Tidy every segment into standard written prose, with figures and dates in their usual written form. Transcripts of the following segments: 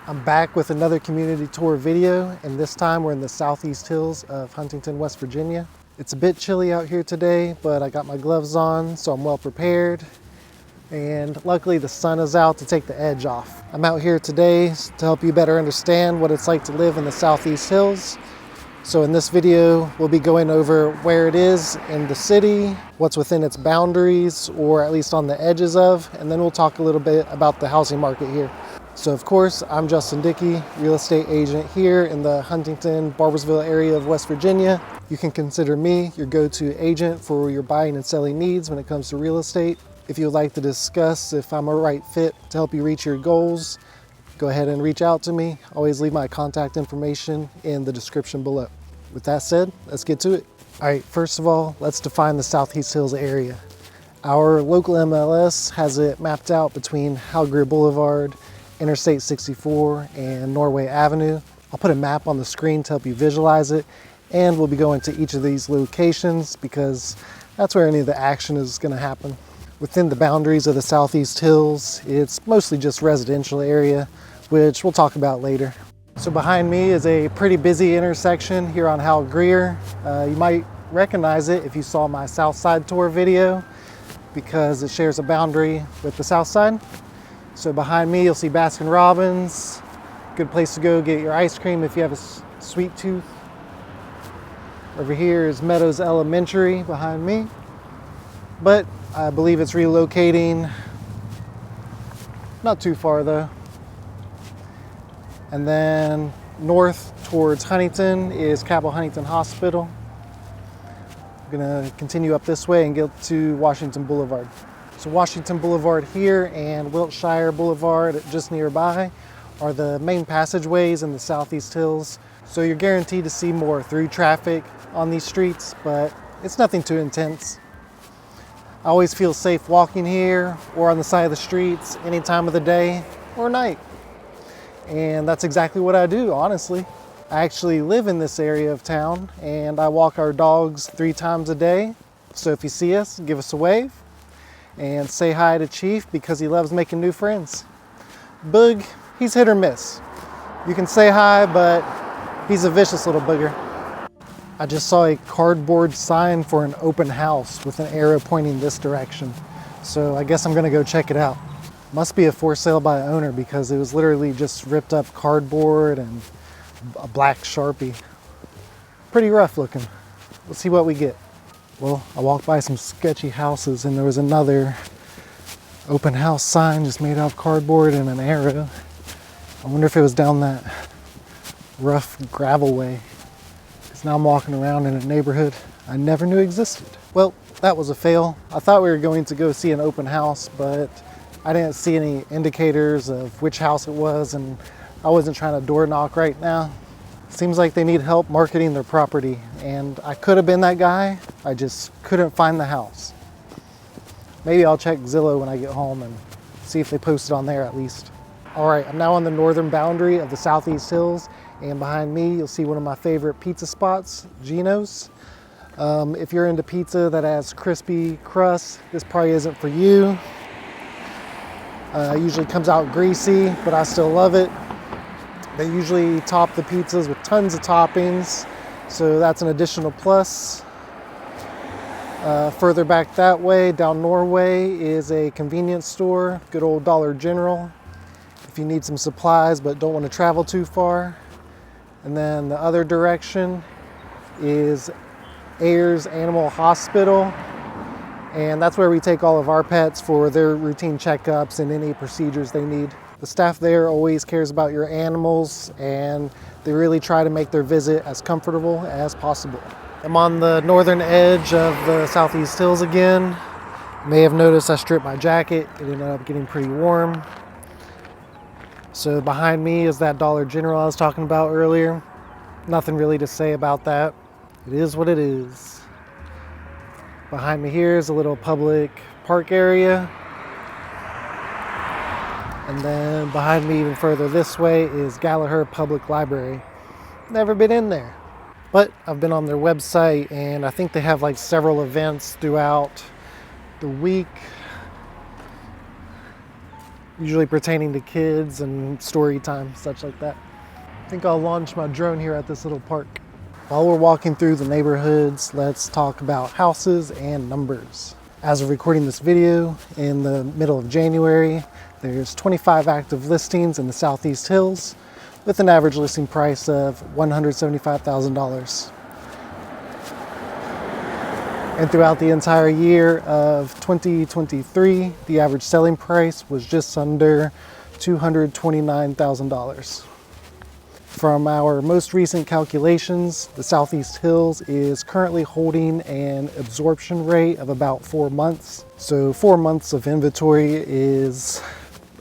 I'm back with another community tour video, and this time we're in the Southeast Hills of Huntington, West Virginia. It's a bit chilly out here today, but I got my gloves on, so I'm well prepared. And luckily the sun is out to take the edge off. I'm out here today to help you better understand what it's like to live in the Southeast Hills. So in this video, we'll be going over where it is in the city, what's within its boundaries, or at least on the edges of, and then we'll talk a little bit about the housing market here. So of course, I'm Justin Dickey, real estate agent here in the Huntington, Barbersville area of West Virginia. You can consider me your go-to agent for your buying and selling needs when it comes to real estate. If you would like to discuss if I'm a right fit to help you reach your goals, go ahead and reach out to me. Always leave my contact information in the description below. With that said, let's get to it. All right, first of all, let's define the Southeast Hills area. Our local MLS has it mapped out between Hal Greer Boulevard, Interstate 64, and Norway Avenue. I'll put a map on the screen to help you visualize it, and we'll be going to each of these locations because that's where any of the action is going to happen. Within the boundaries of the Southeast Hills, it's mostly just residential area, which we'll talk about later. So behind me is a pretty busy intersection here on Hal Greer. You might recognize it if you saw my Southside tour video because it shares a boundary with the Southside. So behind me you'll see Baskin Robbins, good place to go get your ice cream if you have a sweet tooth. Over here is Meadows Elementary behind me, but I believe it's relocating, not too far though. And then north towards Huntington is Cabell Huntington Hospital. I'm gonna continue up this way and get to Washington Boulevard. So Washington Boulevard here and Wiltshire Boulevard just nearby are the main passageways in the Southeast Hills. So you're guaranteed to see more through traffic on these streets, but it's nothing too intense. I always feel safe walking here or on the side of the streets any time of the day or night. And that's exactly what I do, honestly. I actually live in this area of town and I walk our dogs 3 times a day. So if you see us, give us a wave and say hi to Chief because he loves making new friends. Boog, he's hit or miss. You can say hi, but he's a vicious little booger. I just saw a cardboard sign for an open house with an arrow pointing this direction. So I guess I'm gonna go check it out. Must be a for sale by owner because it was literally just ripped up cardboard and a black Sharpie. Pretty rough looking. Let's see what we get. Well, I walked by some sketchy houses and there was another open house sign just made out of cardboard and an arrow. I wonder if it was down that rough gravel way. Because now I'm walking around in a neighborhood I never knew existed. Well, that was a fail. I thought we were going to go see an open house, but I didn't see any indicators of which house it was and I wasn't trying to door knock right now. Seems like they need help marketing their property and I could have been that guy. I just couldn't find the house. Maybe I'll check Zillow when I get home and see if they post it on there at least. All right, I'm now on the northern boundary of the Southeast Hills and behind me you'll see one of my favorite pizza spots, Gino's. If you're into pizza that has crispy crust, this probably isn't for you. It usually comes out greasy, but I still love it. They usually top the pizzas with tons of toppings, so that's an additional plus. Further back that way, down Norway, is a convenience store, good old Dollar General, if you need some supplies but don't want to travel too far. And then the other direction is Ayers Animal Hospital, and that's where we take all of our pets for their routine checkups and any procedures they need. The staff there always cares about your animals and they really try to make their visit as comfortable as possible. I'm on the northern edge of the Southeast Hills again. You may have noticed I stripped my jacket. It ended up getting pretty warm. So behind me is that Dollar General I was talking about earlier. Nothing really to say about that. It is what it is. Behind me here is a little public park area. And then behind me even further this way is Gallagher Public Library. Never been in there, but I've been on their website and I think they have like several events throughout the week. usually pertaining to kids and story time, such like that. I think I'll launch my drone here at this little park. While we're walking through the neighborhoods, let's talk about houses and numbers. As of recording this video in the middle of January, there's 25 active listings in the Southeast Hills with an average listing price of $175,000. And throughout the entire year of 2023, the average selling price was just under $229,000. From our most recent calculations, the Southeast Hills is currently holding an absorption rate of about 4 months. So 4 months of inventory is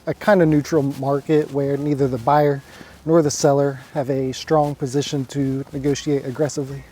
a kind of neutral market where neither the buyer nor the seller have a strong position to negotiate aggressively.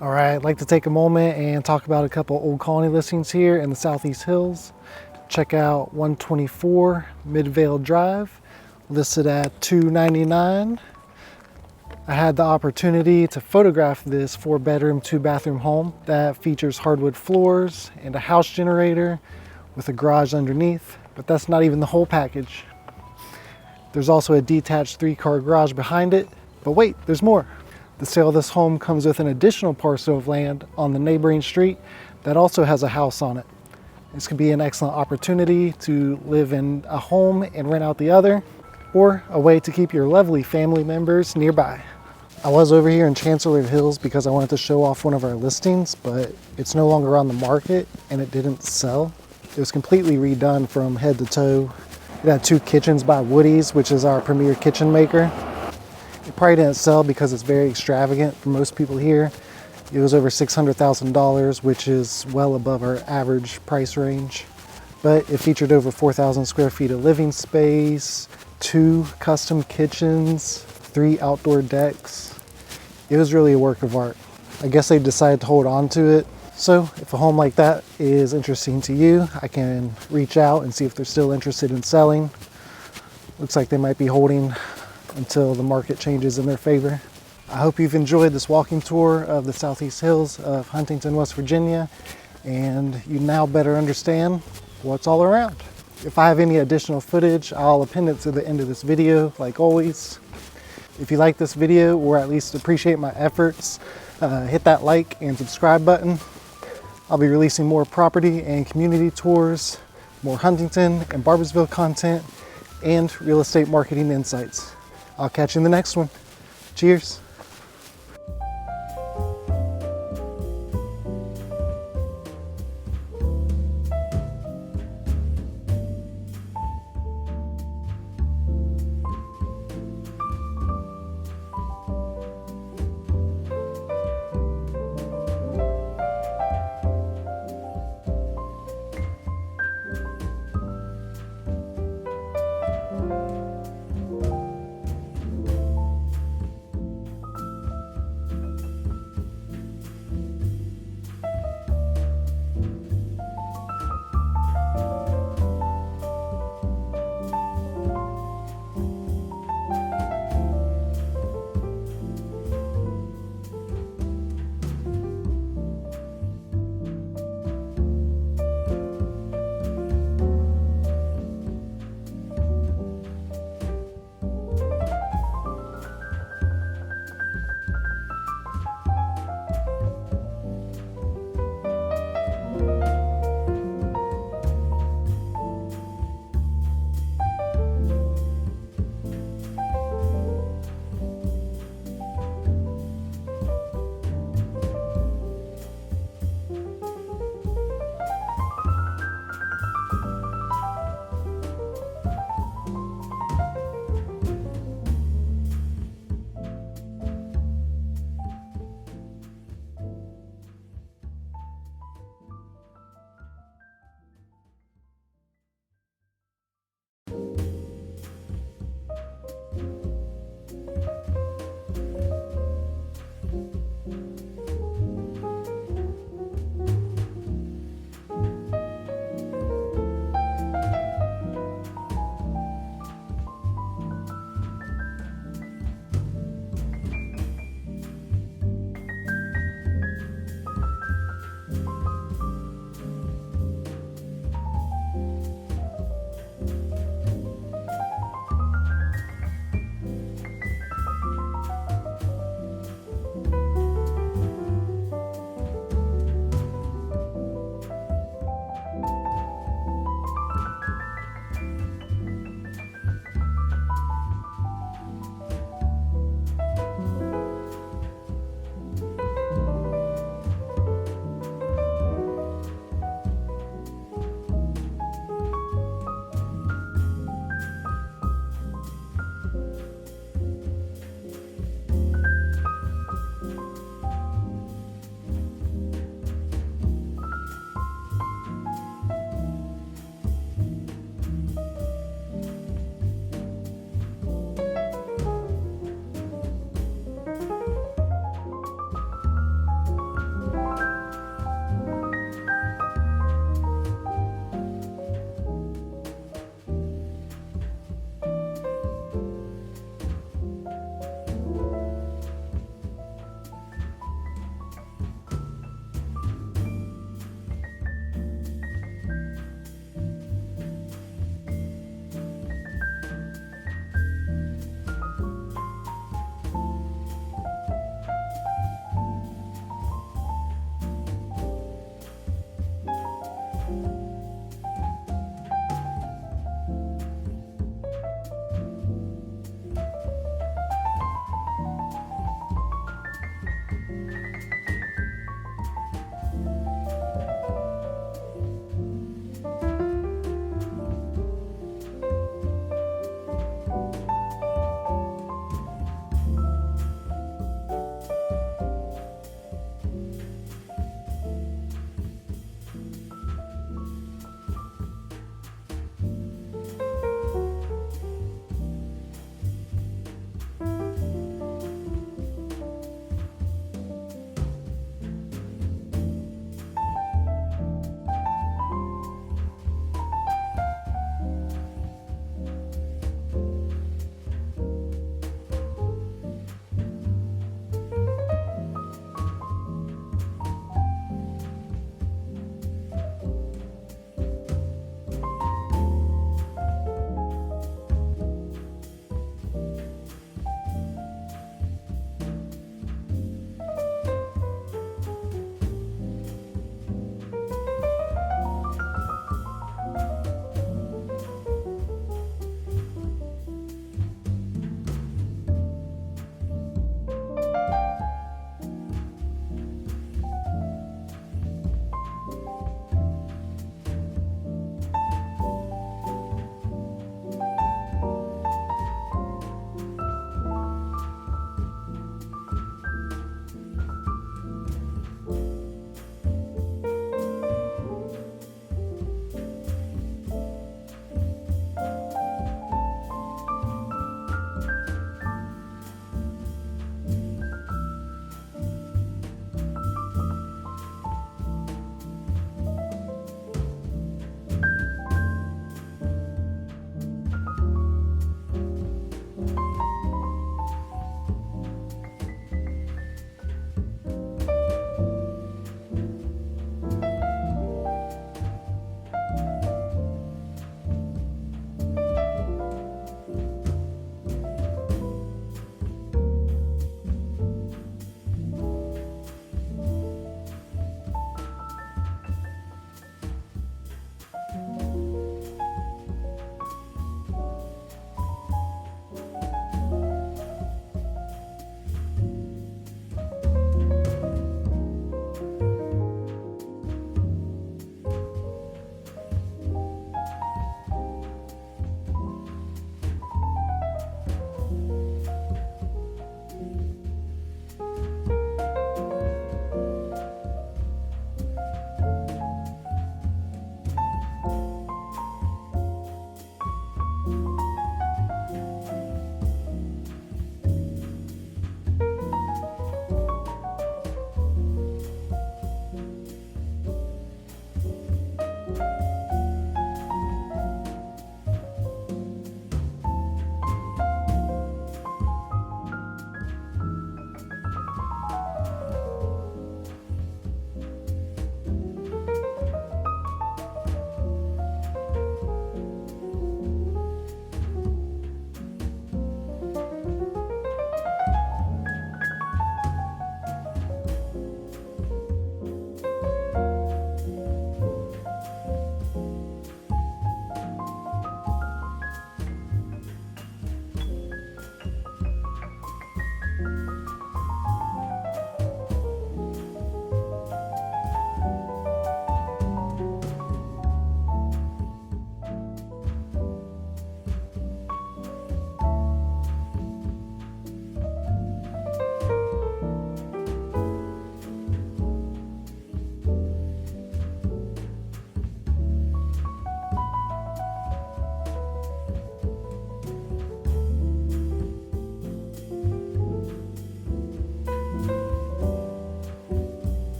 All right, I'd like to take a moment and talk about a couple old colony listings here in the Southeast Hills. Check out 124 Midvale Drive, listed at $299. I had the opportunity to photograph this 4-bedroom, 2-bathroom home that features hardwood floors and a house generator with a garage underneath, but that's not even the whole package. There's also a detached 3-car garage behind it, but wait, there's more. The sale of this home comes with an additional parcel of land on the neighboring street that also has a house on it. This could be an excellent opportunity to live in a home and rent out the other, or a way to keep your lovely family members nearby. I was over here in Chancellor Hills because I wanted to show off one of our listings, but it's no longer on the market and it didn't sell. It was completely redone from head to toe. It had 2 kitchens by Woody's, which is our premier kitchen maker. It probably didn't sell because it's very extravagant for most people here. It was over $600,000, which is well above our average price range. But it featured over 4,000 square feet of living space, 2 custom kitchens, 3 outdoor decks. It was really a work of art. I guess they decided to hold on to it. So if a home like that is interesting to you, I can reach out and see if they're still interested in selling. Looks like they might be holding until the market changes in their favor. I hope you've enjoyed this walking tour of the Southeast Hills of Huntington, West Virginia, and you now better understand what's all around. If I have any additional footage, I'll append it to the end of this video, like always. If you like this video, or at least appreciate my efforts, hit that like and subscribe button. I'll be releasing more property and community tours, more Huntington and Barboursville content, and real estate marketing insights. I'll catch you in the next one. Cheers.